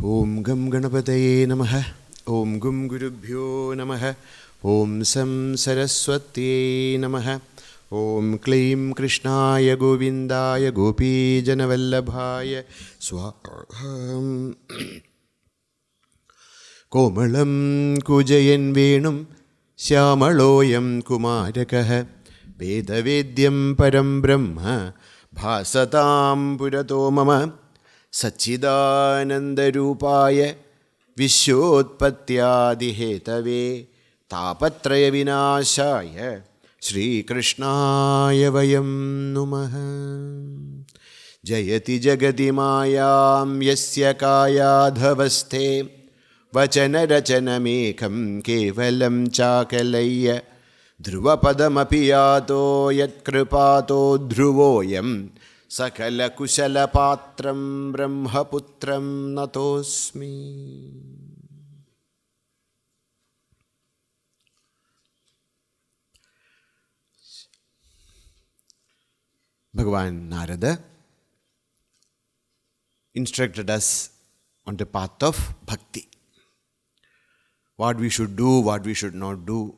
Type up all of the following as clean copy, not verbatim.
Om Gam Ganapataye Namaha. Om Gum Gurubhyo Namaha. Om Sam Saraswati Namaha. Om Klim Krishnaya Govindaya Gopi Janavallabhaya Swaham. Komalam Kujayan Venum Syamaloyam Kumarakah Vedavedyam Param Brahma Bhasatam Purato Mama Sachidanandarupaya Vishotpatyadihetave Tapatraya Vinashaya Shri Krishnaya Vayam Numaha. Jayati Jagati Mayam Yasya Kaya Dhavaste Vachana Rachana Mekam Kevalam Chakalaya Dhruvapadamapi yato Yat Kripato Dhruvoyam Sakala Kushala Patram Brahmaputram Natosmi. Bhagavān Narada instructed us on the path of bhakti. What we should do, what we should not do.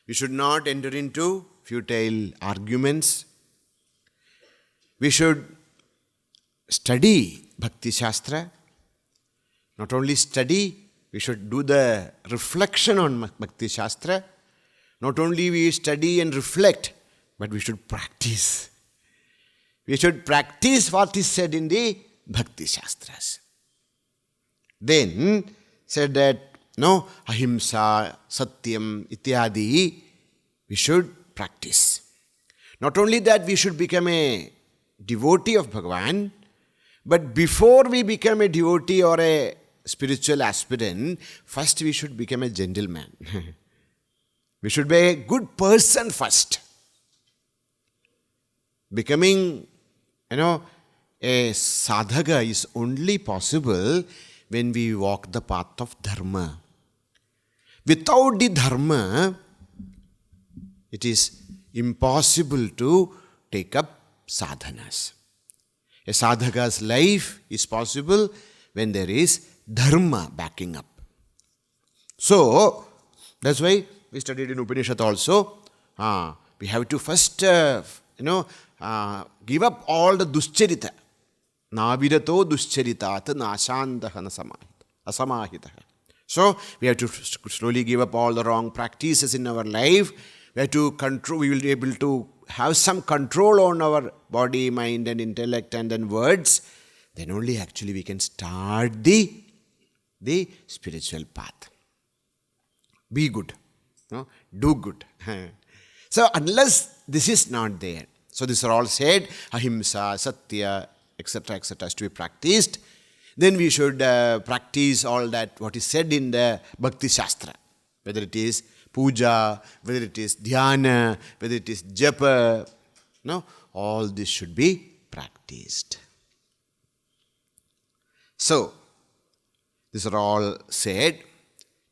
We should not enter into futile arguments. We should study Bhakti Shastra. Not only study, we should do the reflection on Bhakti Shastra. Not only we study and reflect, but we should practice. We should practice what is said in the Bhakti Shastras. Then said that, no, ahimsa, satyam, ityadi, we should practice. Not only that, we should become a devotee of Bhagavan, but before we become a devotee or a spiritual aspirant, first we should become a gentleman. We should be a good person first. Becoming, a sadhaka is only possible when we walk the path of dharma. Without the dharma, it is impossible to take up sadhanas. A sadhaka's life is possible when there is dharma backing up. So, that's why we studied in Upanishad also. We have to first, give up all the duscharita. Navirato duscharitat nashandaha asamahita. So, we have to slowly give up all the wrong practices in our life. We have to control, we will be able to have some control on our body, mind and intellect and then words. Then only actually we can start the spiritual path. Be good. Do good. So unless this is not there, so these are all said, ahimsa, satya, etc., etc. has to be practiced. Then we should practice all that what is said in the Bhakti Shastra, whether it is puja, whether it is dhyana, whether it is japa. All this should be practiced. So, these are all said.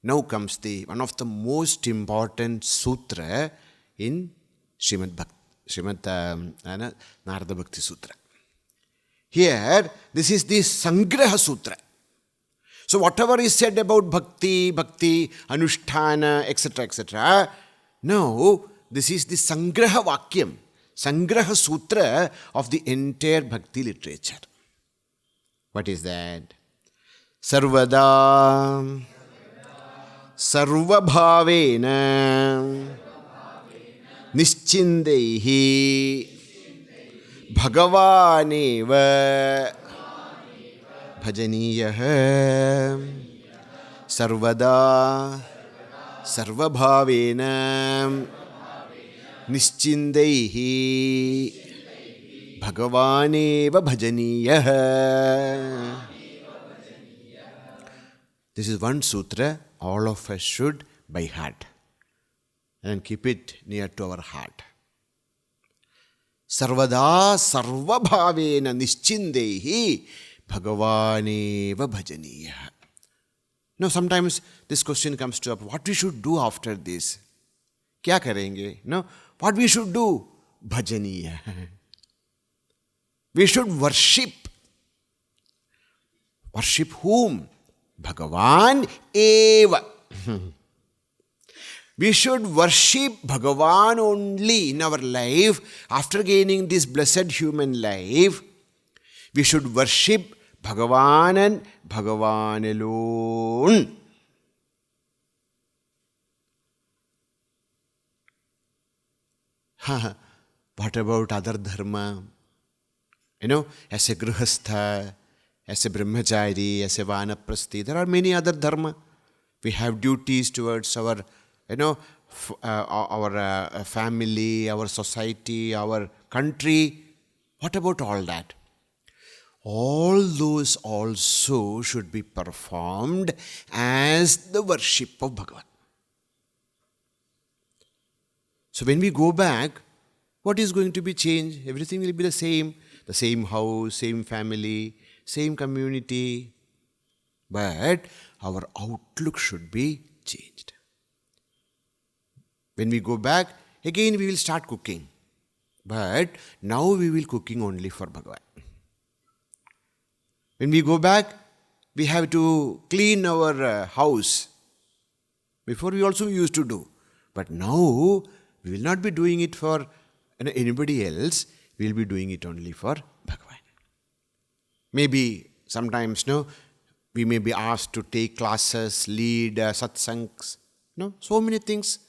Now comes one of the most important sutra in Śrīmad Nārada Bhakti Sūtra. Here, this is the Sangraha Sutra. So whatever is said about bhakti, anusthana, etc., etc., now this is the Sangraha Vakyam, Sangraha Sutra of the entire bhakti literature. What is that? Sarvadā, sarva-bhāvena, niścintair, bhagavān bhajanīyaḥ, sarvadā, sarva-bhāvena, niścintair, bhagavān bhajanīyaḥ. This is one sutra all of us should by heart and keep it near to our heart. Sarvadā sarva-bhāvena niścintair bhagavān bhajanīyaḥ. Now sometimes this question comes to up, what we should do after this? Kya karenge? What we should do? Bhajanīyaḥ. We should worship. Worship whom? Bhagavān eva. We should worship Bhagavān only in our life. After gaining this blessed human life, we should worship Bhagavān and Bhagavān alone. What about other dharma? As a grihastha, as a brahmachari, as a vanaprasthi, there are many other dharma. We have duties towards our, our family, our society, our country. What about all that? All those also should be performed as the worship of Bhagavan. So when we go back, what is going to be changed? Everything will be the same. The same house, same family, same community. But our outlook should be changed. When we go back, again we will start cooking. But now we will cooking only for Bhagavan. When we go back, we have to clean our house. Before we also used to do. But now we will not be doing it for anybody else. We will be doing it only for Bhagavan. Maybe sometimes, we may be asked to take classes, lead satsangs. So many things.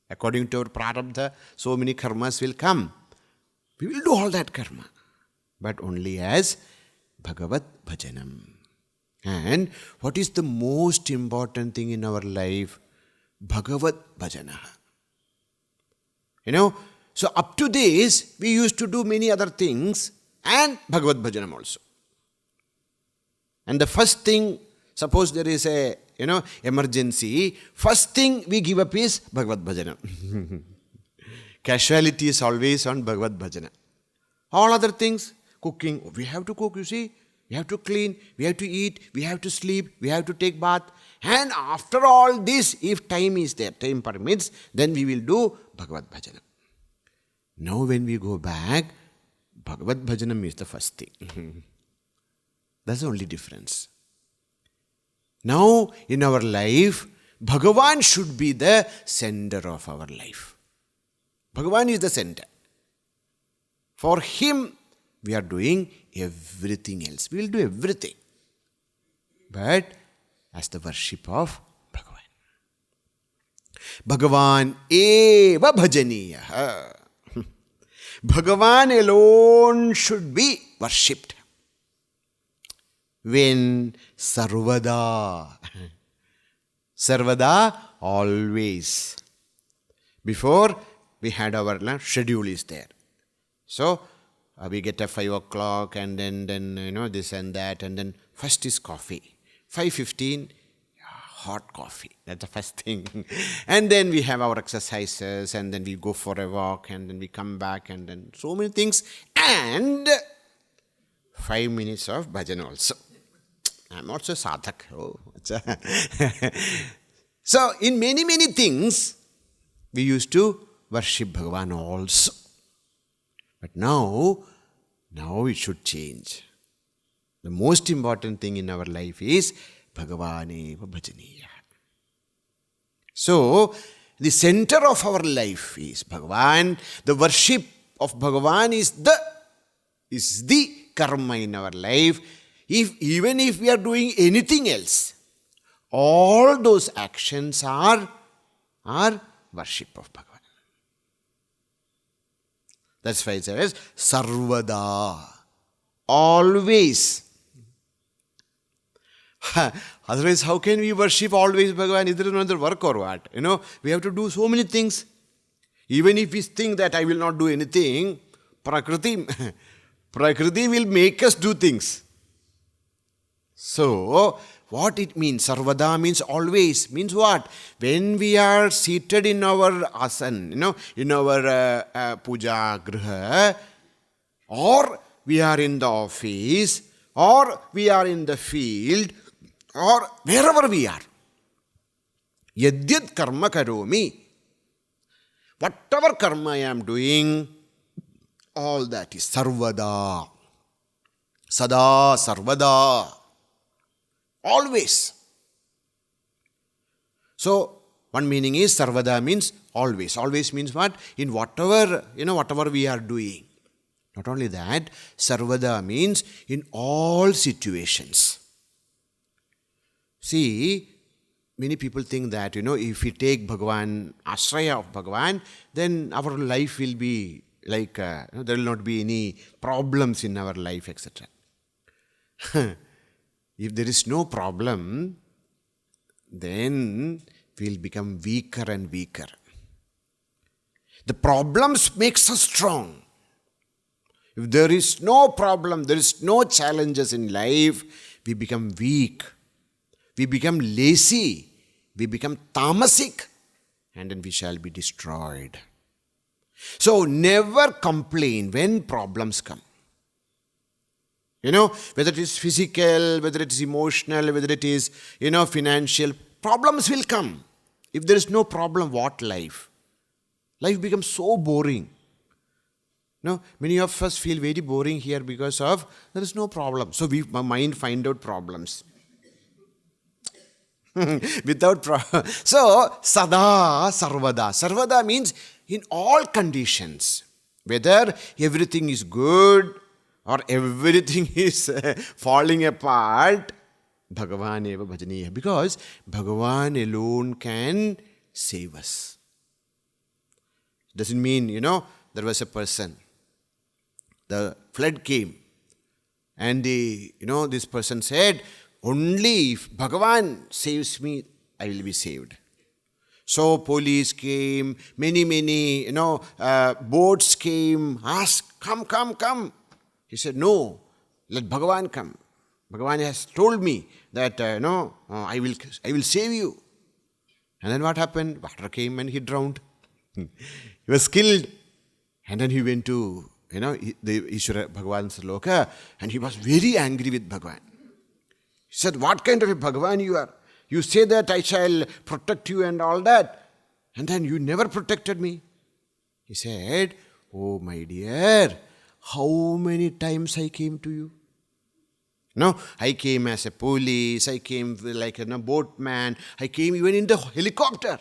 According to our parābhakti, so many karmas will come. We will do all that karma. But only as Bhagavat Bhajanam. And what is the most important thing in our life? Bhagavat Bhajana. So up to this, we used to do many other things and Bhagavat Bhajanam also. And the first thing, suppose there is a, emergency, first thing we give up is Bhagavat Bhajanam. Casualty is always on Bhagavat Bhajana. All other things, cooking, we have to cook, you see. We have to clean, we have to eat, we have to sleep, we have to take bath. And after all this, if time is there, time permits, then we will do Bhagavat Bhajanam. Now when we go back, Bhagavat Bhajanam is the first thing. That's the only difference. Now in our life, Bhagavan should be the center of our life. Bhagavan is the center. For him, we are doing everything else. We will do everything. But as the worship of Bhagavan. Bhagavan eva bhajanīyaḥ. Bhagavan alone should be worshipped. When sarvadā. Sarvadā, always. Before, we had our schedule is there. So, we get at 5 o'clock and then this and that, and then first is coffee. 5:15, hot coffee. That's the first thing. And then we have our exercises, and then we go for a walk, and then we come back, and then so many things. And 5 minutes of bhajan also. I'm also sadhak. So, in many, many things, we used to worship Bhagavan also. But now it should change. The most important thing in our life is Bhagavan eva bhajanīyaḥ. So, the center of our life is Bhagavan. The worship of Bhagavan is the karma in our life. Even if we are doing anything else, all those actions are worship of Bhagavan. That's why it says sarvadā, always. Otherwise, how can we worship always Bhagavan? Is there another work or what? We have to do so many things. Even if we think that I will not do anything, Prakriti will make us do things. So, what it means? Sarvada means always. Means what? When we are seated in our asan, in our puja griha, or we are in the office, or we are in the field, or wherever we are. Yadyat karma karomi. Whatever karma I am doing, all that is sarvada. Sada, sarvada. Always. So, one meaning is sarvada means always. Always means what? In whatever we are doing. Not only that, sarvada means in all situations. See, many people think that, if we take Bhagavan, ashraya of Bhagavan, then our life will be like, there will not be any problems in our life, etc. If there is no problem, then we will become weaker and weaker. The problems makes us strong. If there is no problem, there is no challenges in life, we become weak. We become lazy. We become tamasic. And then we shall be destroyed. So never complain when problems come. Whether it is physical, whether it is emotional, whether it is, financial, problems will come. If there is no problem, what life? Life becomes so boring. Many of us feel very boring here because of there is no problem. So my mind find out problems. Without problem. So, sada, sarvada. Sarvada means in all conditions. Whether everything is good or everything is falling apart, bhagavān eva bhajanīyaḥ. Because Bhagavan alone can save us. Doesn't mean, there was a person. The flood came. And this person said, only if Bhagavan saves me, I will be saved. So police came, many, boats came, asked, come. He said, no, let Bhagavan come. Bhagavan has told me that, I will save you. And then what happened? Water came and he drowned. He was killed. And then he went to, the Ishvara Bhagavan's loka, and he was very angry with Bhagavan. He said, what kind of a Bhagavan you are? You say that I shall protect you and all that, and then you never protected me. He said, oh my dear, how many times I came to you? I came as a police, I came like a boatman, I came even in the helicopter.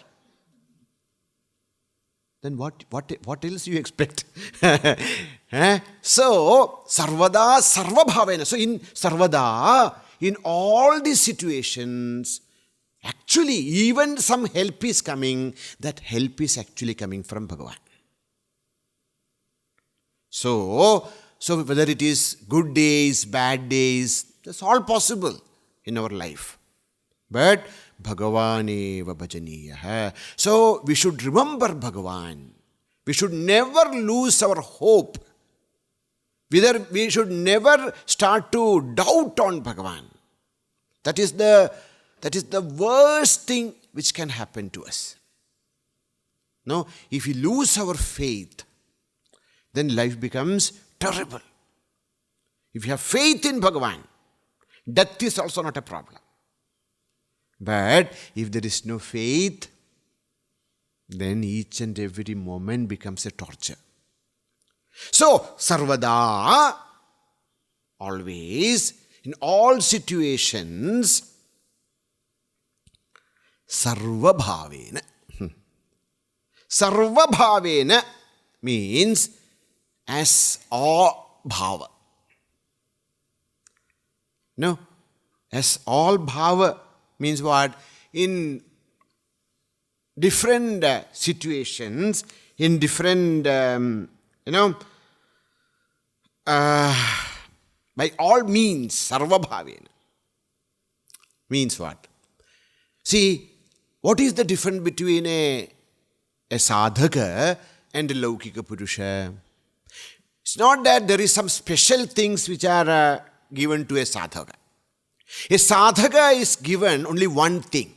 Then what else you expect? So, sarvada, sarva-bhāvena. So, in sarvada, in all these situations, actually, even some help is coming, that help is actually coming from Bhagavan. So whether it is good days, bad days, that's all possible in our life. But bhagavān eva bhajanīyaḥ. So we should remember Bhagavan. We should never lose our hope. We should never start to doubt on Bhagavan. That is the worst thing which can happen to us. If we lose our faith, then life becomes terrible. If you have faith in Bhagavan, death is also not a problem. But if there is no faith, then each and every moment becomes a torture. So, sarvada, always, in all situations, sarva-bhāvena. Sarva-bhāvena means as all bhava. As all bhava means what? In different situations, in different, by all means, sarva-bhāvena. Means what? See, what is the difference between a sadhaka and a laukika purusha? It's not that there is some special things which are given to a sadhaka. A sadhaka is given only one thing.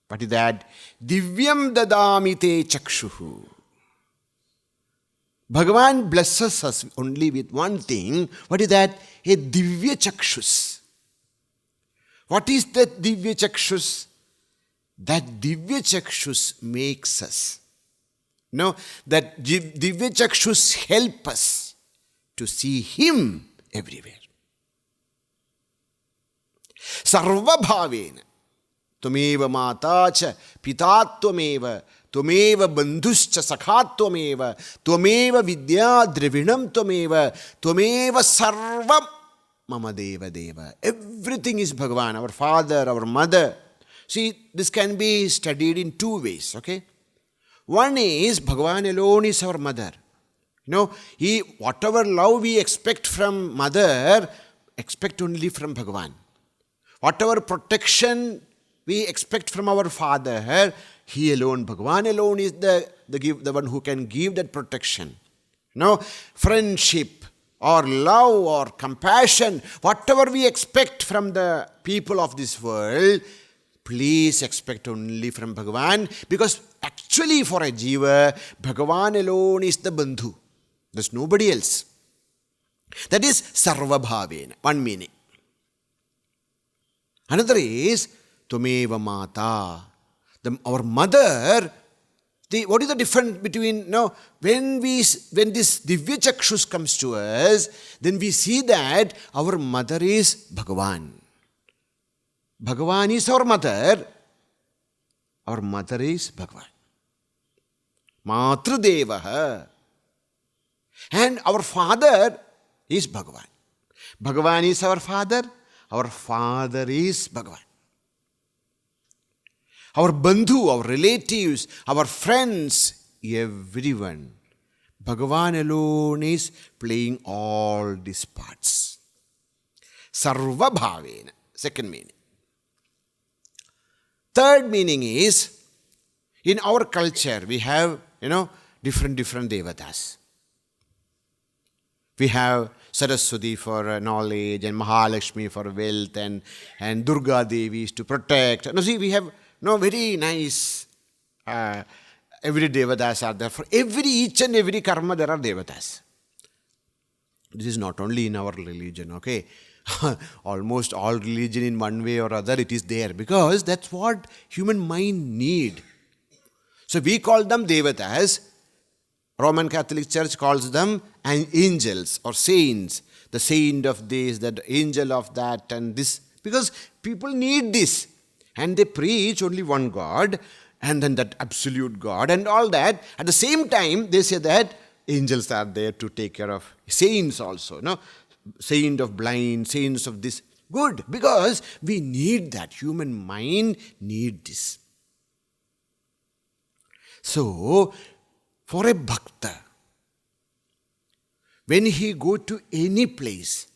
What is that? Divyam dadami te chakshuhu. Bhagavan blesses us only with one thing. What is that? A divya chakshus. What is that divya chakshus? That divya chakshus makes us. That divya chakshus help us to see Him everywhere. Sarva-bhāvena. Tvameva mātā ca pitā tvameva. Tvameva bandhuscha sakha tvameva. Tvameva vidya dravinam tvameva. Tvameva sarvam mama deva deva. Everything is Bhagavan, our father, our mother. See, this can be studied in two ways, okay? One is Bhagavan alone is our mother. Whatever love we expect from mother, expect only from Bhagavan. Whatever protection we expect from our father, he alone, Bhagavan alone is the one who can give that protection. Friendship or love or compassion, whatever we expect from the people of this world, please expect only from Bhagavan, because actually for a jiva, Bhagavan alone is the bandhu. There's nobody else. That is sarva-bhāvena, one meaning. Another is tvameva mātā. Our mother, what is the difference between, when this divya chakshus comes to us, then we see that our mother is Bhagavan. Bhagavan is our mother is Bhagavan. Matrudevaha. And our father is Bhagavan. Bhagavan is our father is Bhagavan. Our bandhu, our relatives, our friends, everyone. Bhagavan alone is playing all these parts. Sarva-bhāvena, second meaning. Third meaning is, in our culture, we have, different devatas. We have Saraswati for knowledge, and Mahalakshmi for wealth, and Durga Devi is to protect. We have very nice, every devatas are there. For each and every karma there are devatas. This is not only in our religion, okay? Almost all religion in one way or other it is there, because that's what human mind need. So we call them devatas. Roman Catholic Church calls them angels or saints. The saint of this, the angel of that, and this. Because people need this. And they preach only one God, and then that absolute God and all that. At the same time, they say that angels are there to take care of saints also. Saint of blind, saints of this. Good, because we need that. Human mind need this. So, for a bhakta, when he go to any place,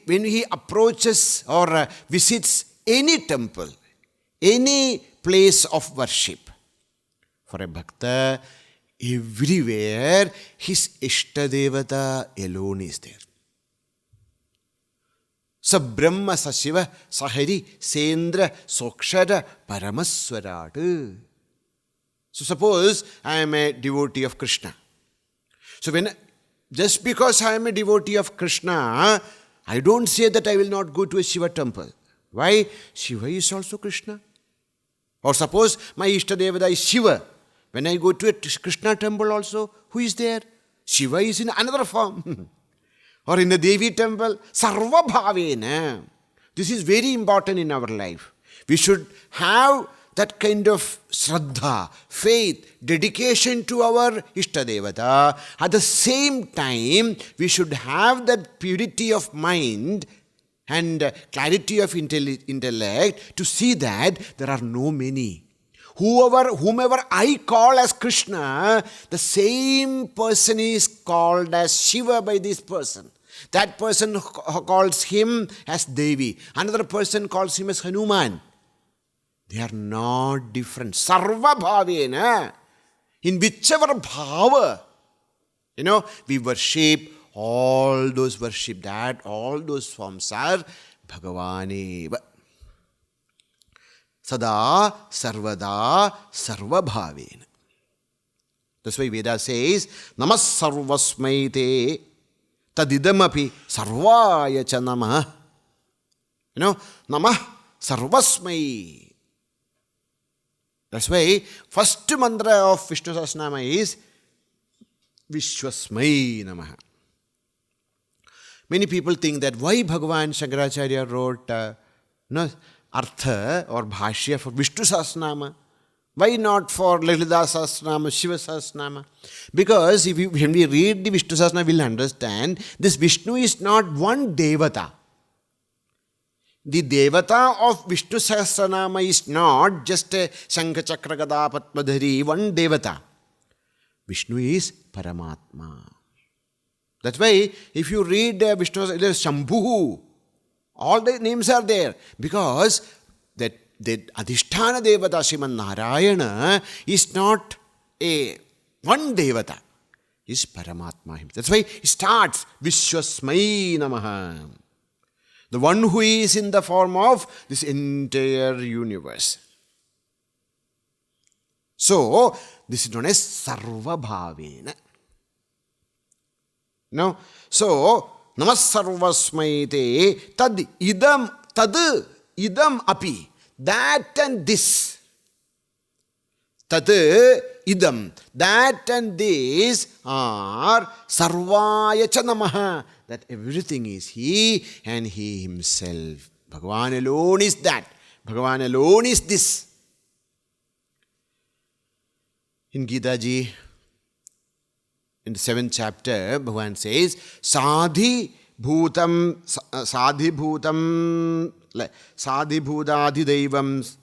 when he approaches or visits any temple, any place of worship, for a bhakta, everywhere his Ishtadevata alone is there. Sa Brahma, sa Shiva, sa Hari, Sendra, Sokshara, Paramaswarat. So suppose I am a devotee of Krishna. So just because I am a devotee of Krishna, I don't say that I will not go to a Shiva temple. Why? Shiva is also Krishna. Or suppose my Ishtadevata is Shiva. When I go to a Krishna temple also, who is there? Shiva is in another form. Or in the Devi temple, sarva-bhāvena. This is very important in our life. We should have that kind of shraddha, faith, dedication to our Ishtadevata. At the same time, we should have that purity of mind and clarity of intellect to see that there are no many. Whomever I call as Krishna, the same person is called as Shiva by this person. That person calls him as Devi. Another person calls him as Hanuman. They are not different. Sarva-bhāvena. In whichever bhava, we worship, all those worship that, all those forms are Bhagavaneva. Sada, sarvadā, sarva-bhāvena. That's why Veda says, Namas sarvasmai te tadidamapi sarvāya ca namah. Namah sarvasmai. That's why first mantra of Vishnu Sahasranama is Vishwasmai Namaha. Many people think that why Bhagavan Shankaracharya wrote Artha or Bhashya for Vishnu Sahasranama? Why not for Lalita Sahasranama, Shiva Sahasranama? Because when we read the Vishnu Sahasranama, we will understand this Vishnu is not one Devata. The Devata of Vishnu Sahasranama is not just a Shankha Chakra Gada Padmadhari, one Devata. Vishnu is Paramatma. That's why if you read Vishnu, there is Shambhu. All the names are there because that Adhisthana Devata Śrīmad Narayana is not a one Devata. Is Paramatma himself. That's why he starts Vishwasmai Namaha. The one who is in the form of this entire universe. So, this is known as sarva-bhāvena. No? So, namas sarvasmai tad idam api. That and this. Tad idam. That and this are sarvaya cha namaha. That everything is He and He Himself. Bhagavan alone is that. Bhagavan alone is this. In Gita Ji, in the 7th chapter, Bhagavan says, Sadhi bhutam sadhi daivam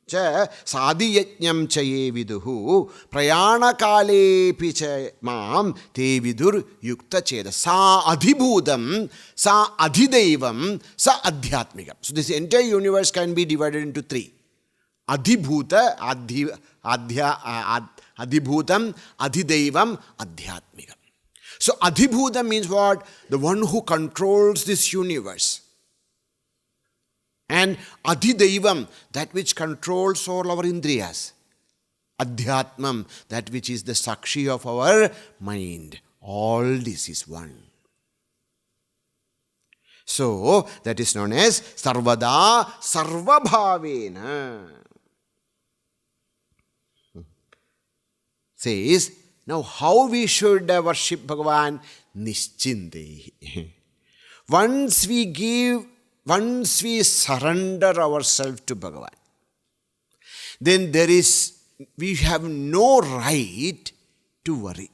cha sadhi yajñam cha ye viduhu prayana kale picha maam te vidur yukta cheda sa adhibhudam sa adhidaivam sa adhyatmikam. So this entire universe can be divided into three. Adhibhuta, adhibhutam, adhidaivam, adhyatmikam. So adhibhutam means what? The one who controls this universe. And adhidaivam, that which controls all our indriyas. Adhyatmam, that which is the sakshi of our mind. All this is one. So, that is known as sarvadā, sarva-bhāvena. Says, now how we should worship Bhagavan? Niścintair. Once we surrender ourselves to Bhagavan, then we have no right to worry.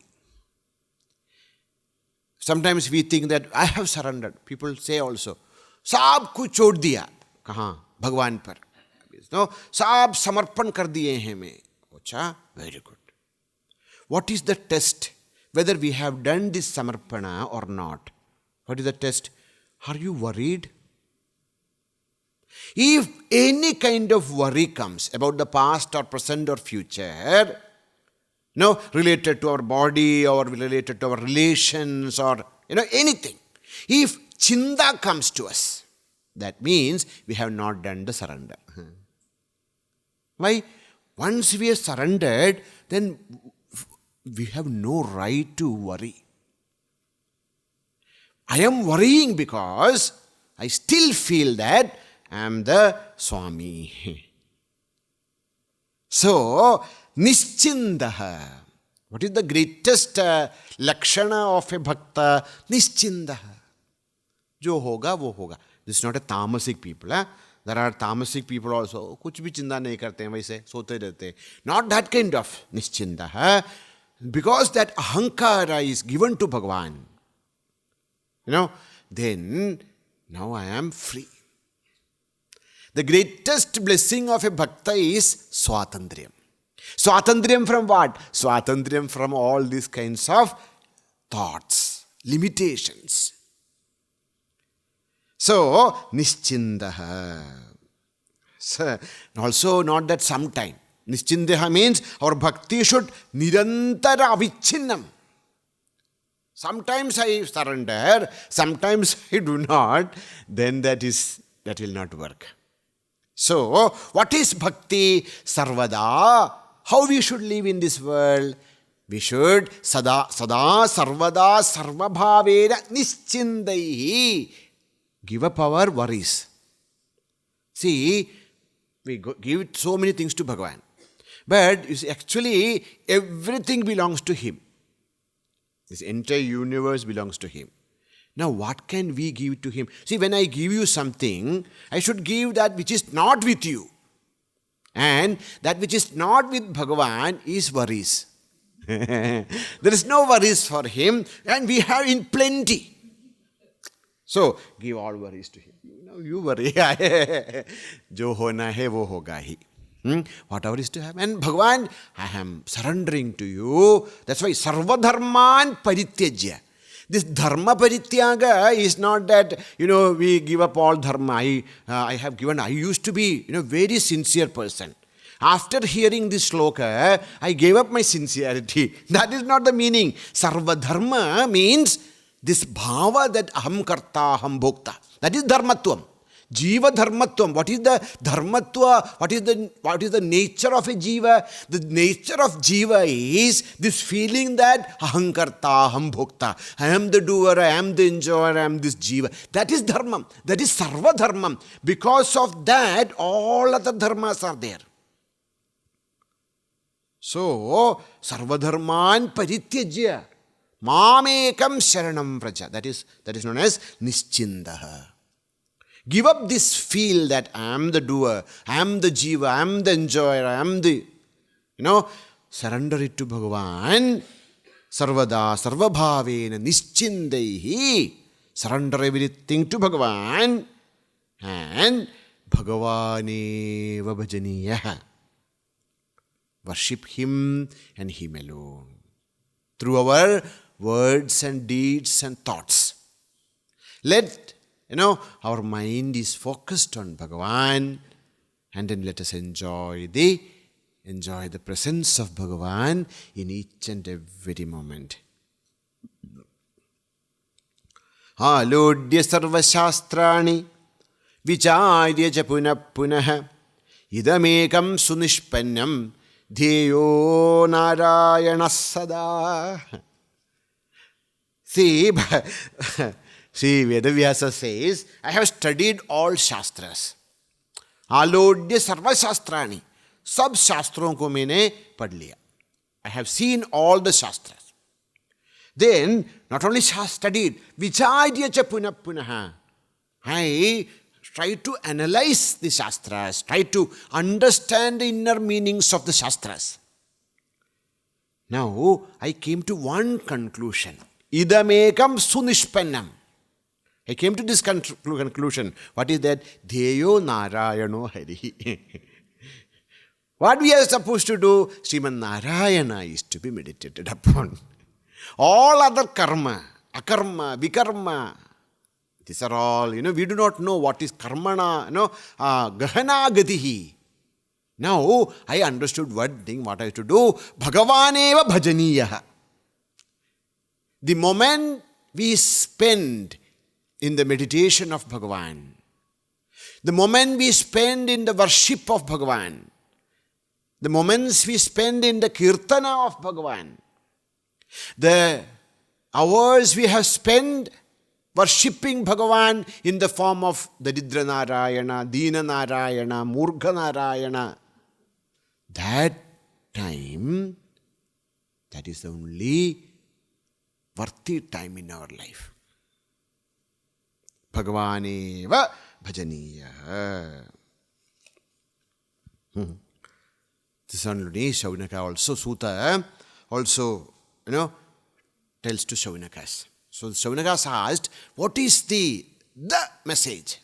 Sometimes we think that I have surrendered. People say also, Saab kuch chhod diya. Kahan? Bhagavan par. No, Saab samarpan kar diye hain main. Acha, very good. What is the test? Whether we have done this samarpana or not. What is the test? Are you worried? If any kind of worry comes about the past or present or future, related to our body or related to our relations or, anything. If chinda comes to us, that means we have not done the surrender. Why? Once we have surrendered, then we have no right to worry. I am worrying because I still feel that I am the Swami. So, niścintair. What is the greatest lakshana of a bhakta? Niścintair. Jo hoga, wo hoga. This is not a tamasic people. There are tamasic people also. Kuch bhi chinta nahi karte hain, waise sote rehte. Not that kind of niścintair. Because that ahankara is given to Bhagavan. Then now I am free. The greatest blessing of a bhakta is swatandriyam. Swatandriyam from what? Swatandriyam from all these kinds of thoughts, limitations. So, niścintair. So, also not that sometime. Niścintair means our bhakti should nirantara avicchinnam. Sometimes I surrender, sometimes I do not, then that will not work. So, what is bhakti? Sarvadā. How we should live in this world? We should sada sarvada sarva-bhāvena niścintair. Give up our worries. See, we give so many things to Bhagavan. But you see, actually, everything belongs to Him. This entire universe belongs to Him. Now what can we give to him? See, when I give you something, I should give that which is not with you. And that which is not with Bhagavan is worries. There is no worries for him, and we have in plenty. So, give all worries to him. You worry. Jo hona hai, wo hoga hi. Whatever is to happen. And Bhagavan, I am surrendering to you. That's why sarva-dharman parityajya. This dharma parityaga is not that, we give up all dharma. I used to be, very sincere person. After hearing this sloka, I gave up my sincerity. That is not the meaning. Sarva dharma means this bhava that aham karta, aham bhokta. That is dharmatvam. Jiva dharmatvam. What is the dharmatva? What is the nature of a jiva? The nature of jiva is this feeling that aham karta, aham bhokta. I am the doer, I am the enjoyer, I am this jiva. That is dharmam. That is sarva dharmam. Because of that, all other dharmas are there. So, sarvadharman parityajya mamekam sharanam vraja. That is known as niścintair. Give up this feel that I am the doer, I am the jiva, I am the enjoyer, I am the, surrender it to Bhagavan. Sarvadā, sarva-bhāvena, niścintair. Surrender everything to Bhagavan. And bhagavān bhajanīyaḥ. Worship him and him alone. Through our words and deeds and thoughts. Let, our mind is focused on Bhagavan, and then let us enjoy the presence of Bhagavan in each and every moment. Alodya sarva shastrani vicārya ca punah punah idamekam sunishpanyam Dheyo Narayana Sada. See, Vedavyasa says, I have studied all Shastras. Alodya sarva shastrani. Sab Shastron ko maine padh liya. I have seen all the Shastras. Then, not only studied, vicārya ca punah punah. I try to analyze the Shastras, try to understand the inner meanings of the Shastras. Now, I came to one conclusion. Idamekam sunishpannam. I came to this conclusion. What is that? Dheyo Narayano Hari. What we are supposed to do? Śrīmad Narayana is to be meditated upon. All other karma, akarma, vikarma, these are all, we do not know what is karmana, gahana gatihi. Now, I understood one thing, what I have to do. Bhagavān bhajanīyaḥ. The moment we spend in the meditation of Bhagavan, the moment we spend in the worship of Bhagavan, the moments we spend in the kirtana of Bhagavan, the hours we have spent worshipping Bhagavan in the form of Daridra Narayana, Dina Narayana, Murgha Narayana, that time, that is the only worthy time in our life. Bhagavān bhajanīyaḥ. This only Shaunaka also, Sutta also, tells to Shaunakas. So Shaunakas asked, what is the message?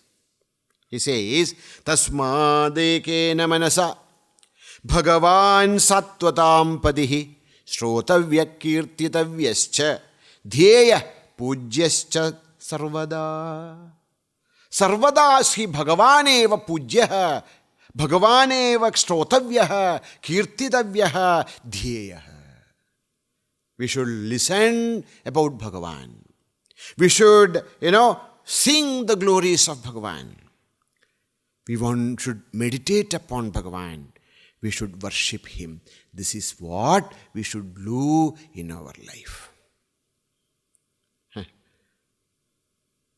He says, Tasmādekena manasa Bhagavan sattvatam padihi shrotavya kirtitavyascha dhyaya pugyascha sarvadā. Sarvadā sri Bhagavaneva pujyah, Bhagavaneva shrotavyah, kirtitavyah, dhyayah. We should listen about Bhagavan. We should, sing the glories of Bhagavan. We should meditate upon Bhagavan. We should worship him. This is what we should do in our life.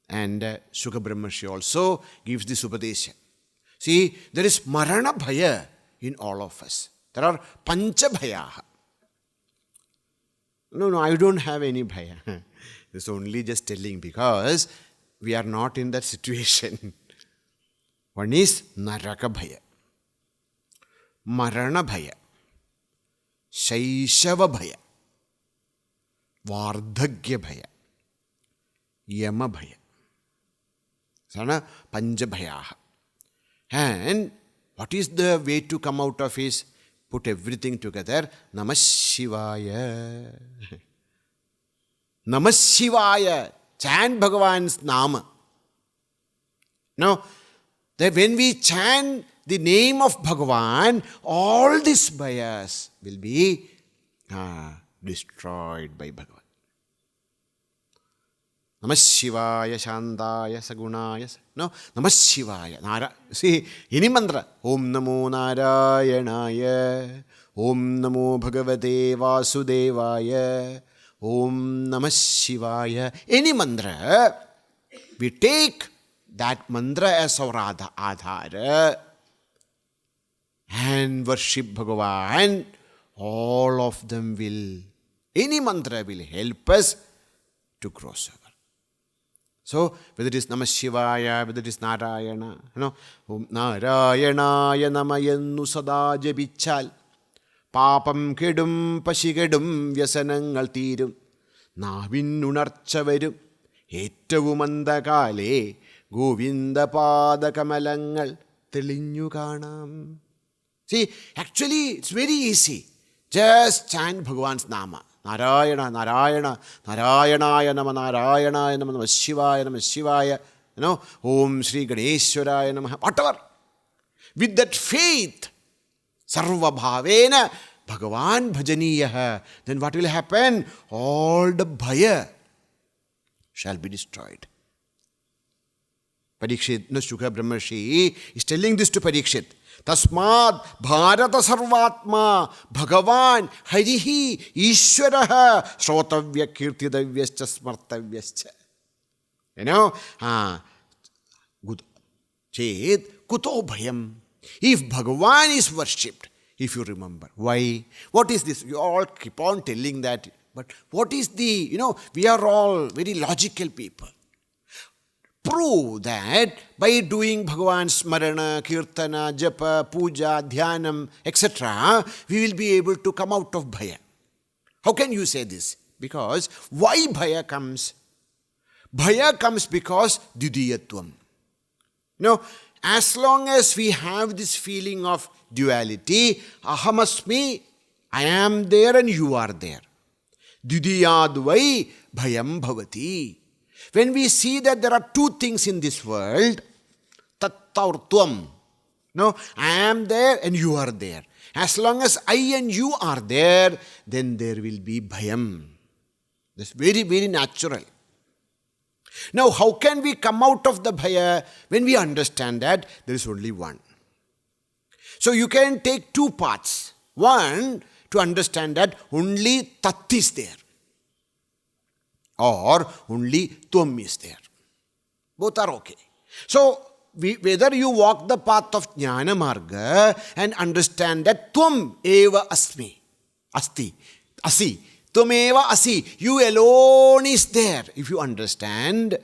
And Shuka Brahmarshi also gives this upadesha. See, there is marana bhaya in all of us. There are pancha bhayaha. No, I don't have any bhaya. This is only just telling because we are not in that situation. One is Naraka Bhaya, Marana Bhaya, Shaishava Bhaya, Vardhagya Bhaya, Yama Bhaya. Sana Panja Bhayaha. And what is the way to come out of is put everything together. Namah Shivaya. Namah Shivaya. Chant Bhagavan's Nama. Now, that when we chant the name of Bhagavan, all these bhayas will be destroyed by Bhagavan. Namah Shivaya Shantaya Sagunaya. No, Namah Shivaya. See, any mantra. Om Namo Narayanaya. Om Namo Bhagavate Vasudevaya. Om Namah Shivaya. Any mantra, we take that mantra as our adhara and worship Bhagavan. All of them will, any mantra will help us to grow sober. So, whether it is Namah Shivaya, whether it is Narayana, Om Narayanaya Namayannu Sada Jabichal, Papam Kedum Pashikadum Vyasanangal Thirum, Navinnunarcha Varum, Ettavumanda Kale, Govinda Pada Kamalangal, Telinyu Kanam. See, actually, it's very easy. Just chant Bhagavan's Nama. Narayana, Narayana, Narayanaya Nama, Narayanaya Nama, Namah Shivaya, Namah Shivaya, Om Shri Ganeshwaraya Nama, whatever. With that faith, sarva-bhāvena, bhagavān bhajanīyaḥ, then what will happen? All the bhaya shall be destroyed. Parikshit, Shuka Brahmarshi is telling this to Parikshit. Tasmad Bharata Sarvatma Bhagavan Harihi Ishwaraha Shrotavya Kirtidavyascha Smartavyascha. Good. Ched Kuto Bhayam. If Bhagavan is worshipped, if you remember. Why? What is this? You all keep on telling that. But what is the, we are all very logical people. Prove that by doing Bhagavan's smarana, kirtana, japa, puja, dhyanam, etc., we will be able to come out of bhaya. How can you say this? Because why bhaya comes? Bhaya comes because dvitiyatvam. As long as we have this feeling of duality, ahamasmi, I am there and you are there. Dvitiyadvai bhayam bhavati. When we see that there are two things in this world, tattaurtvam. I am there and you are there. As long as I and you are there, then there will be bhayam. That's very, very natural. Now, how can we come out of the bhaya when we understand that there is only one? So you can take two paths. One, to understand that only tat is there. Or only tvam is there. Both are okay. So, whether you walk the path of jnana marga and understand that tvam eva asmi, asti, asi, tvam eva asi, you alone is there. If you understand,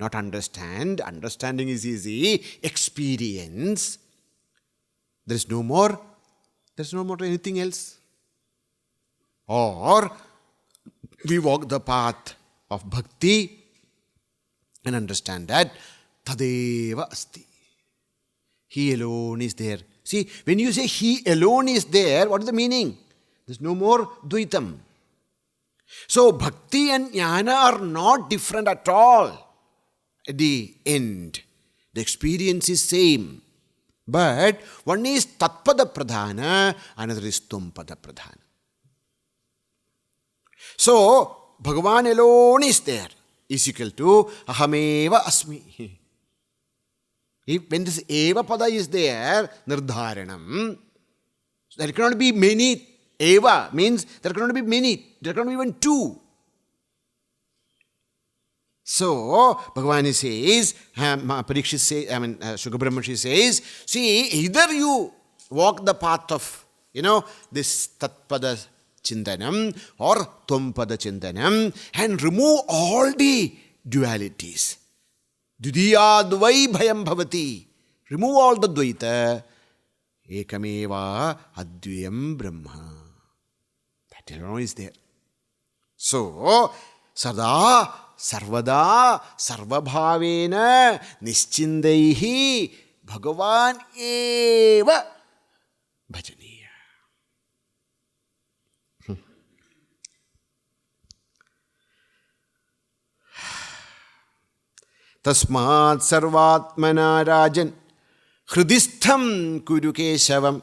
not understand, understanding is easy, experience, there is no more anything else. Or, we walk the path of bhakti and understand that tadeva asti. He alone is there. See, when you say he alone is there, what is the meaning? There's no more dvaitam. So, bhakti and jnana are not different at all. At the end, the experience is same. But one is tatpada pradhana, another is tumpada pradhana. So, Bhagavan alone is there, is equal to ahameva asmi. When this eva pada is there, nirdharanam, there cannot be many. Eva means there cannot be many, there cannot be even two. So, Bhagavan says, Parikshit says, Shuka Brahmarshi says, see, either you walk the path of, this tatpada chintanam or Tvampada chintanam and remove all the dualities. Dvitiyadvai bhayam bhavati. Remove all the dvaita. Ekameva advyam brahma. That alone is there. So, sada, sarvada, sarva-bhāvena, niścintair, bhagavān eva bhajanīyaḥ. Tasmāt sarvātmana rajan hridistham kuru keshavam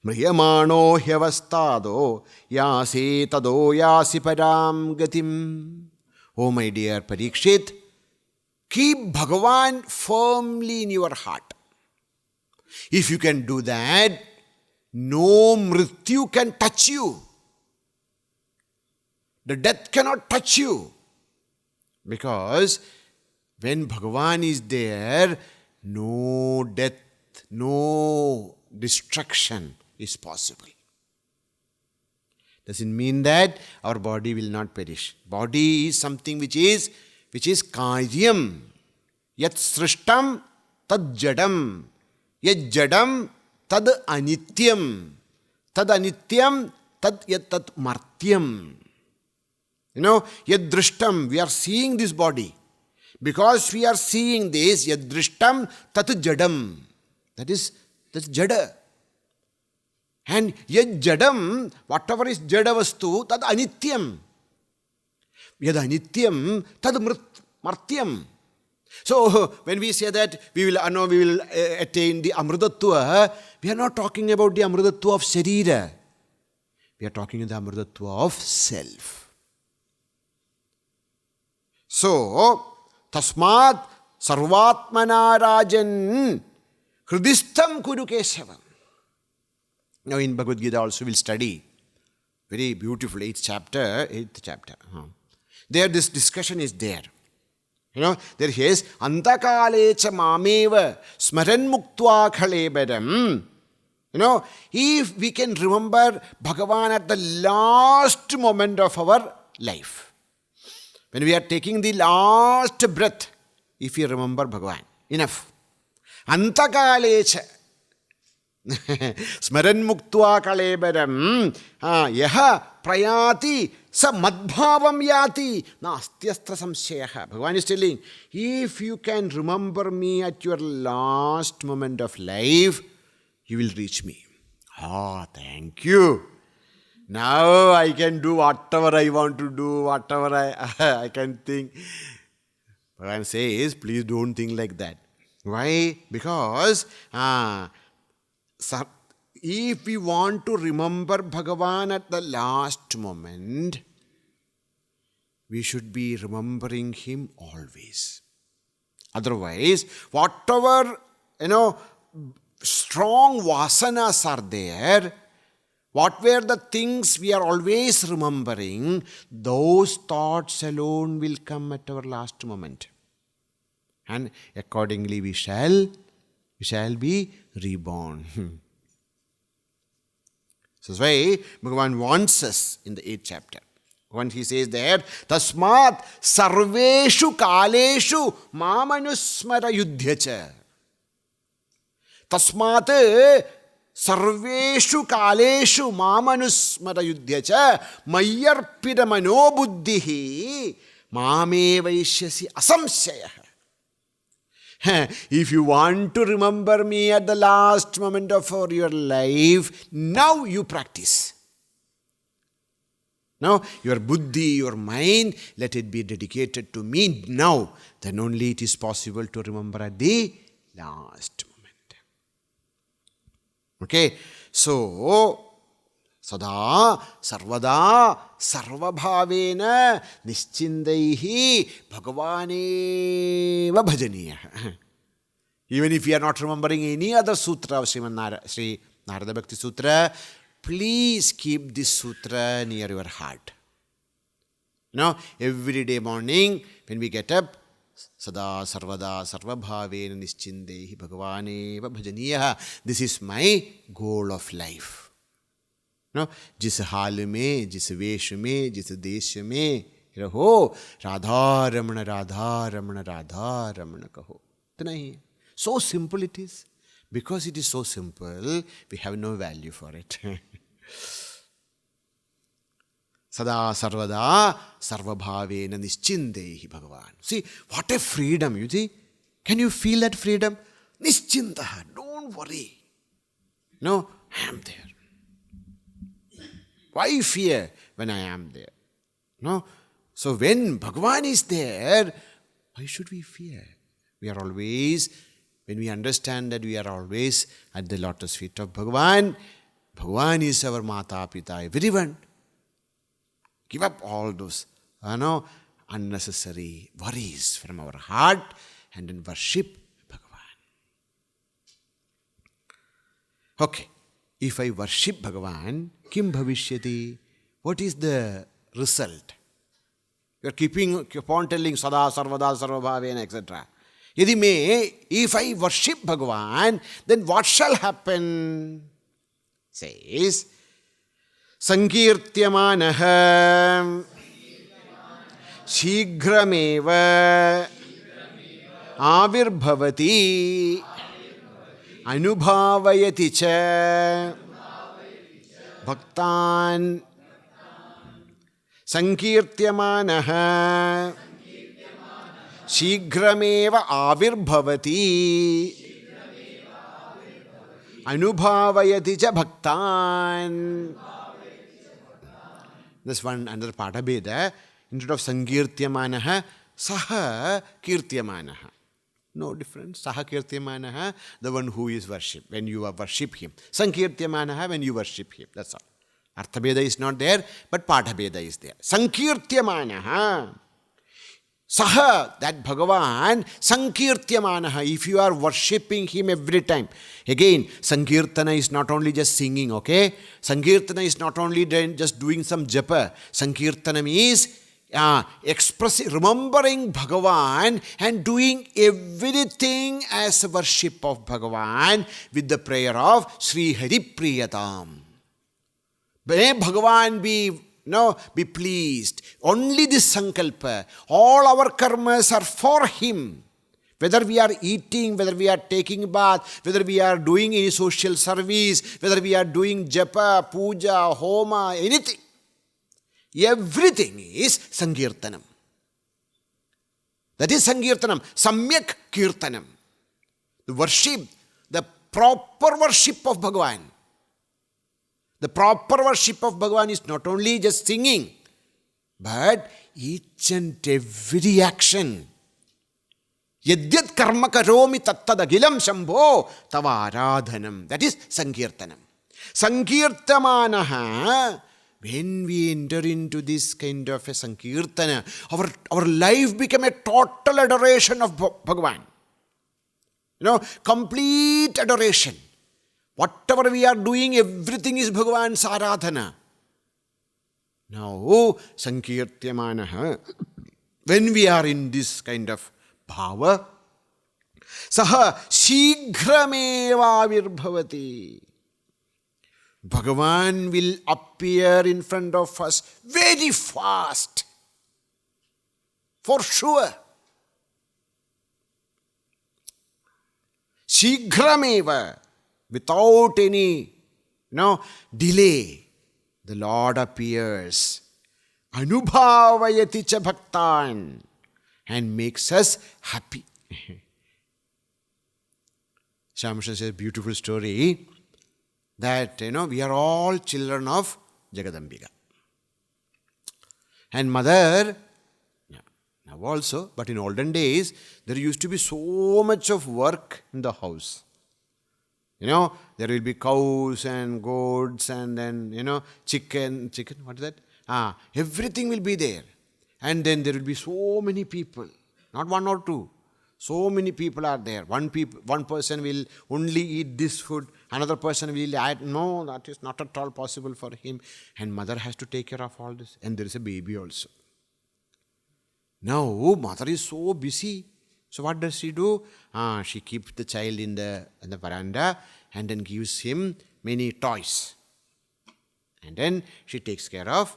mriyamāno hyavastādo yāsi tado yāsi param gatim. Oh my dear Parikshit, keep Bhagavan firmly in your heart. If you can do that, no mrityu can touch you. The death cannot touch you. Because when Bhagavan is there, no death, no destruction is possible. Doesn't mean that our body will not perish. Body is something which is kāryam. Yat srishtam tad jadam. Yat jadam tad anityam. Tad anityam tad yat tat martyam. Yat drishtam, we are seeing this body. Because we are seeing this, yat drishtam tat jadam. That's jada. And yad jadam, whatever is jada vastu, tad anityam. Yad anityam, tad martyam. So, when we say that we will attain the amrutatva, we are not talking about the amrutatva of sharira. We are talking about the amrutatva of self. So, tasmāt sarvātmana rajan hridistham kuru keshavam. Now in Bhagavad Gita also we'll study very beautiful 8th chapter. There this discussion is there. There he is, antakalecha mameva smaran muktva khalebaram. If we can remember Bhagavan at the last moment of our life, when we are taking the last breath, if you remember Bhagavan, enough. Antakalecha smaran muktva kalebaram yaha prayati sa madbhavam yati nastyastra samshayaha. Bhagavan is telling, if you can remember me at your last moment of life, you will reach me. Thank you. Now I can do whatever I want to do, whatever I can think. Bhagavan says, please don't think like that. Why? Because if we want to remember Bhagavan at the last moment, we should be remembering him always. Otherwise, whatever, strong vasanas are there, what were the things we are always remembering, those thoughts alone will come at our last moment. And accordingly we shall be reborn. So that's why Bhagavan wants us in the 8th chapter. When he says there, tasmāt sarveshu kaleshu māmanusmara yudhyacha. Tasmāt sarveshu kaleshu māmanusmara yudhyacha mayyarpida mano buddhihi māme vaishyasi asamshayaha. If you want to remember me at the last moment of your life, now you practice. Now, your buddhi, your mind, let it be dedicated to me now. Then only it is possible to remember at the last moment. Okay, so, sada, sarvada, sarva-bhāvena, niścintair, bhagavān bhajanīyaḥ. Even if you are not remembering any other sutra of Śrīmad Nārada Bhakti Sūtra, please keep this sutra near your heart. Every day morning when we get up, sada, sarvada, sarva-bhāvena, niścintair, bhagavān bhajanīyaḥ. This is my goal of life. No, jis haal mein, jis vesh mein, jis desh mein raho, Radha Ramana, Radha Ramana, Radha Ramana kaho. Itna hi hai. So simple it is. Because it is so simple, we have no value for it. Sada sarvada sarva-bhāvena niścintair bhagavān. See, what a freedom, you see. Can you feel that freedom? Niścintair, don't worry. No, I am there. Why fear when I am there? No. So when Bhagavan is there, why should we fear? We are always, when we understand that we are always at the lotus feet of Bhagavan, Bhagavan is our Mata Pita, everyone. Give up all those unnecessary worries from our heart and then worship Bhagavan. Okay, if I worship Bhagavan, kim bhavishyati? What is the result? You are keep on telling sada, sarvada, sarva-bhāvena, etc. Yadi me, if I worship Bhagavan, then what shall happen? Says, sankīrtyamānaḥ śīghrameva evāvirbhavaty anubhāvayati ca bhaktān sankīrtyamānaḥ śīghrameva evāvirbhavaty anubhāvayati ca bhaktān. This one another parābhakti. Instead of sankīrtyamānaḥ, saha kīrtyamānaḥ. No difference. Saha kīrtyamānaḥ, the one who is worshipped, when you worship him. Sankīrtyamānaḥ, when you worship him. That's all. Arthabheda is not there, but Paఠabheda is there. Sankīrtyamānaḥ. Saha, that Bhagavan, sankīrtyamānaḥ, if you are worshipping him every time. Again, Sankirtana is not only just singing, okay? Sankirtana is not only just doing some japa. Sankirtana is remembering Bhagavan and doing everything as worship of Bhagavan with the prayer of Sri Hari Priyatam. May Bhagavan be pleased. Only this sankalpa. All our karmas are for him. Whether we are eating, whether we are taking bath, whether we are doing any social service, whether we are doing japa, puja, homa, anything. Everything is sankirtanam. That is sankirtanam. Samyak kirtanam. The worship, the proper worship of Bhagavan. The proper worship of Bhagavan is not only just singing, but each and every action. Yadyat karma karomi tattadagilam shambho tavaradhanam. That is sankirtanam. Sankirtamānaḥ. When we enter into this kind of a sankirtana, our life become a total adoration of Bhagavan. Complete adoration. Whatever we are doing, everything is Bhagavan's aradhana. Now, sankirtyamānaḥ. When we are in this kind of bhava, saha śīghram evāvirbhavaty. Bhagavan will appear in front of us very fast. For sure. Śīghram eva. Without any delay, the Lord appears. Anubhāvayati ca bhaktān. And makes us happy. Swami says a beautiful story that, we are all children of Jagadambika. And mother, now also, but in olden days, there used to be so much of work in the house. There will be cows and goats and then, chicken, what is that? Everything will be there. And then there will be so many people, not one or two. So many people are there. One person will only eat this food. Another person will add. No, that is not at all possible for him. And mother has to take care of all this. And there is a baby also. Now, mother is so busy. So what does she do? She keeps the child in the veranda and then gives him many toys. And then she takes care of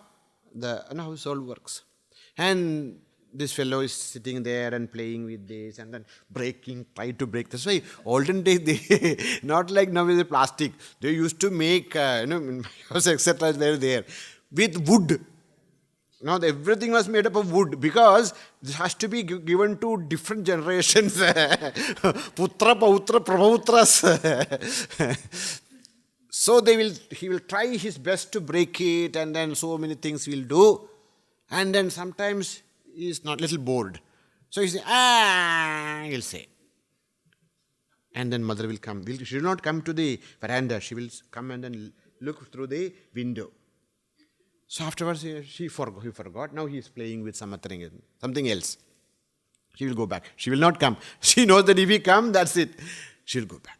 the household works. And this fellow is sitting there and playing with this and then try to break. That's why olden days, they, not like now with the plastic, they used to make, etc. were there, with wood. Now everything was made up of wood because this has to be given to different generations. Putra, pautra, prabhautras. So he will try his best to break it, and then so many things will do. And then sometimes he is not little bored. So he say, he'll say. And then mother will come. She will not come to the veranda. She will come and then look through the window. So afterwards he forgot. Now he is playing with something else. She will go back. She will not come. She knows that if he comes, that's it. She will go back.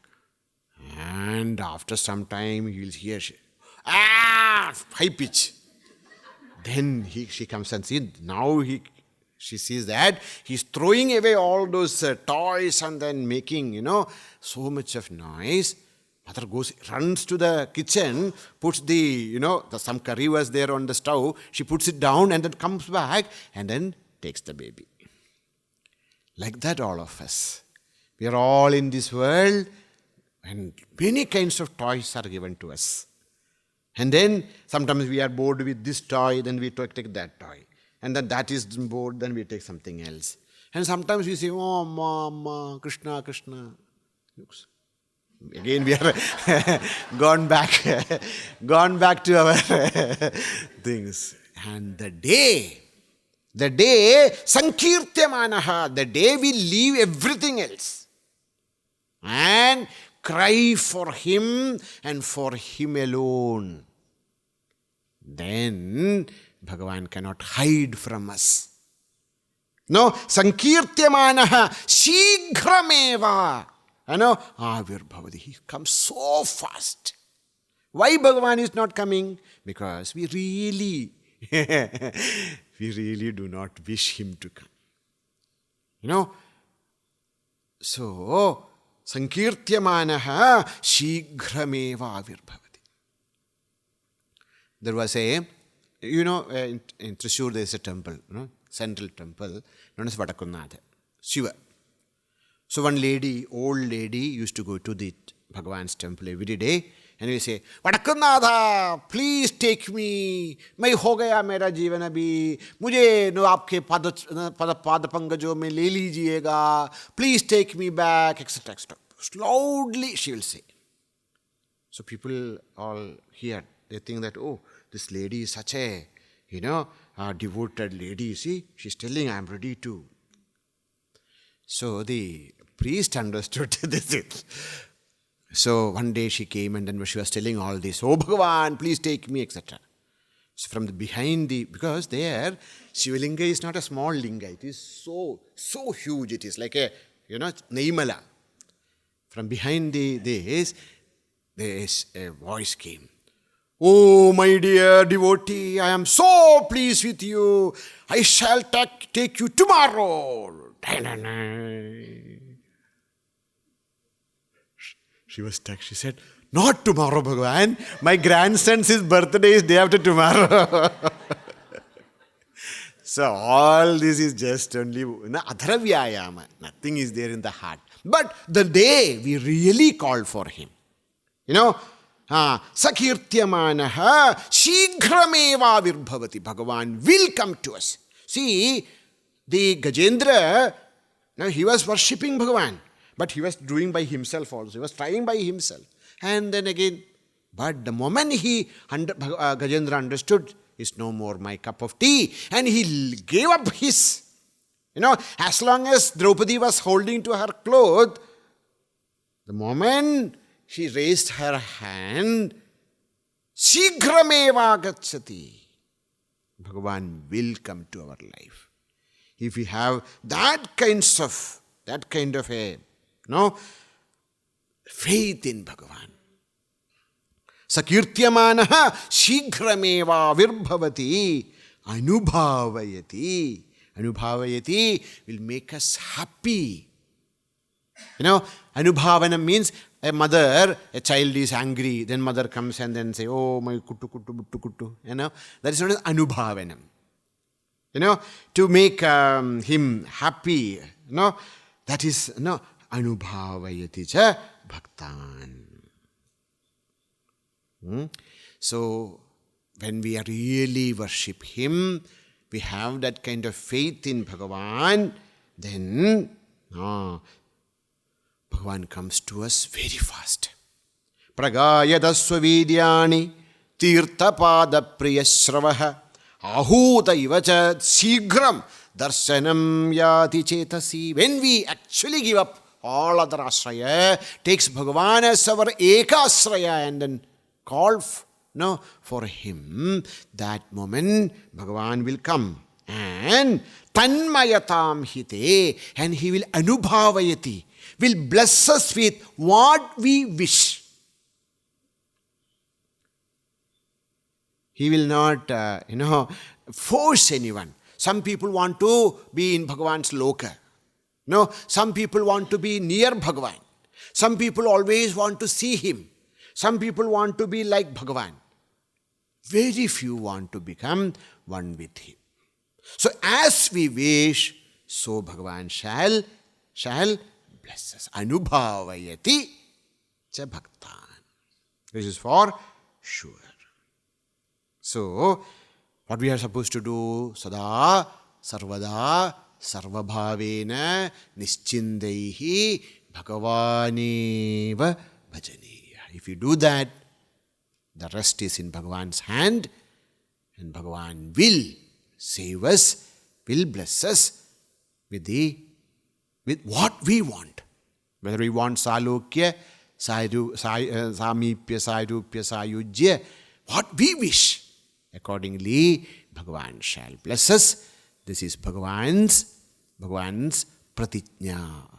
And after some time, he will hear, high pitch. Then she comes and sees, she sees that he's throwing away all those toys and then making, so much of noise. Mother runs to the kitchen, puts some curry was there on the stove. She puts it down and then comes back and then takes the baby. Like that, all of us. We are all in this world. And many kinds of toys are given to us. And then sometimes we are bored with this toy, then we take that toy. And then that is bored, then we take something else. And sometimes we say, oh, Mama, Krishna, Krishna. Looks. Again we are gone back to our things. And the day, sankīrtyamānaḥ, the day we leave everything else and cry for him and for him alone, then bhagavān cannot hide from us. No, sankīrtyamānaḥ śīghram evāvirbhavaty. He comes so fast. Why bhagavān is not coming? Because we really do not wish him to come. So sankīrtyamānaḥ śīghram evāvirbhavaty. There was in Thrissur there is a temple, central temple, known as Vadakkunnatha, Shiva. So one old lady used to go to the Bhagavan's temple every day and we say, Vadakkunnatha, please take me. मैं हो गया मेरा जीवन अभी. मुझे आपके पाद पंकजों में ले लीजिएगा. Please take me back, etc. etc. Loudly she will say. So people all hear. They think that, oh, this lady is such a, devoted lady. See, she's telling, I am ready to. So the priest understood this. So one day she came and then she was telling all this, oh Bhagavan, please take me, etc. So from because there, Shivalinga is not a small linga. It is so huge. It is like a, Neimala. From behind this, there is a voice came. Oh, my dear devotee, I am so pleased with you. I shall take you tomorrow. She was stuck. She said, not tomorrow, Bhagavan. My grandson's birthday is day after tomorrow. So all this is just only adharavyayama. Nothing is there in the heart. But the day we really call for him, sankīrtyamānaḥ śīghram evāvirbhavaty. Bhagavan will come to us. See, the Gajendra, he was worshipping Bhagavan, but he was doing by himself also. He was trying by himself. And then again, but the moment Gajendra understood, it's no more my cup of tea, and he gave up his, as long as Draupadi was holding to her cloth, the moment she raised her hand, śīghram evāgacchati. Bhagavan will come to our life. If we have that kind of a, faith in Bhagavan. Sankīrtyamānaḥ śīghram evāvirbhavaty anubhāvayati. Anubhāvayati will make us happy. Anubhāvana means a mother, a child is angry, then mother comes and then say, oh, my kuttu, kuttu, buttu, kuttu. That is known as anubhāvayati. To make him happy. That is anubhāvayati cha bhaktān. So, when we really worship him, we have that kind of faith in Bhagavan, then Bhagavan comes to us very fast. Pragayadasva vidyani tirthapada priyashravaha ahuta ivacha śīghram darshanam yati chetasi. When we actually give up all other ashraya, takes Bhagavan as our ekashraya and then call for him, that moment Bhagavan will come and tanmayatam hite, and he will anubhāvayati, will bless us with what we wish. He will not, force anyone. Some people want to be in Bhagavan's loka. Some people want to be near Bhagavan. Some people always want to see him. Some people want to be like Bhagavan. Very few want to become one with him. So as we wish, so Bhagavan shall bless us. Anubhāvayati cha bhaktān. This is for sure. So, what we are supposed to do? Sada, sarvadā, sarva-bhāvena, niścintair, bhagavāneva bhajanīyaḥ. If you do that, the rest is in Bhagavan's hand, and Bhagavan will save us, will bless us with what we want. Whether we want salokya, samīpya, sairupya, sayujya, what we wish, accordingly Bhagavan shall bless us. This is Bhagavan's pratijñā.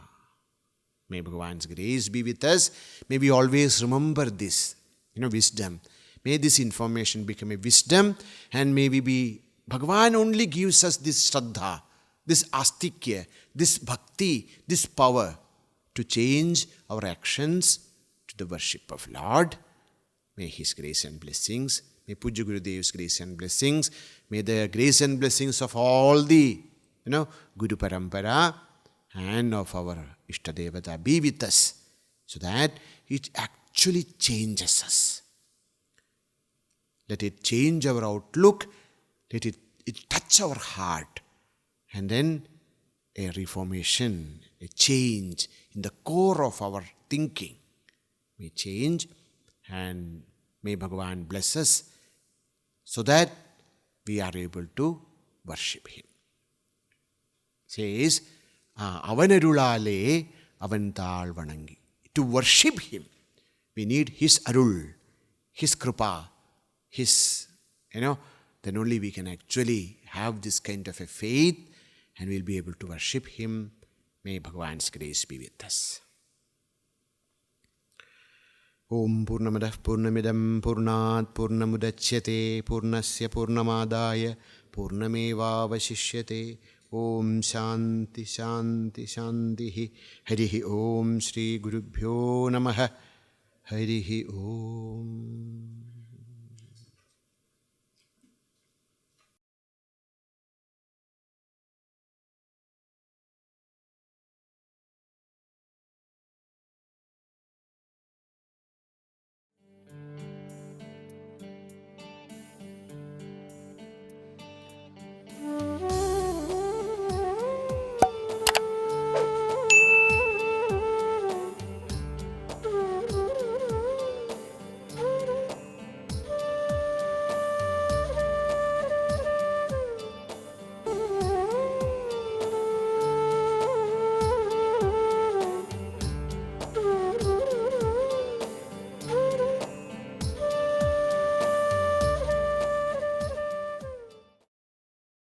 May Bhagavan's grace be with us. May we always remember this, wisdom. May this information become a wisdom, and may we be, Bhagavan only gives us this shraddha, this astikya, this bhakti, this power to change our actions to the worship of Lord. May His grace and blessings, may Pujya Gurudev's grace and blessings, may the grace and blessings of all the, Guru Parampara and of our Ishtadevata be with us, so that it actually changes us. Let it change our outlook, let it touch our heart, and then a reformation, a change in the core of our thinking may change, and may Bhagavan bless us so that we are able to worship Him. Says, Avanarulale avantal vanangi. To worship Him, we need His arul, His kripa, His, then only we can actually have this kind of a faith, and we'll be able to worship Him. May Bhagavan's grace be with us. Om Purnamadah Purnamidam Purnat Purnamudachyate Purnasya Purnamadaya Purnamevāvashishyate. Om Shanti Shanti Shantihi. Harihi Om Shri Gurubhyo Namaha. Harihi Om.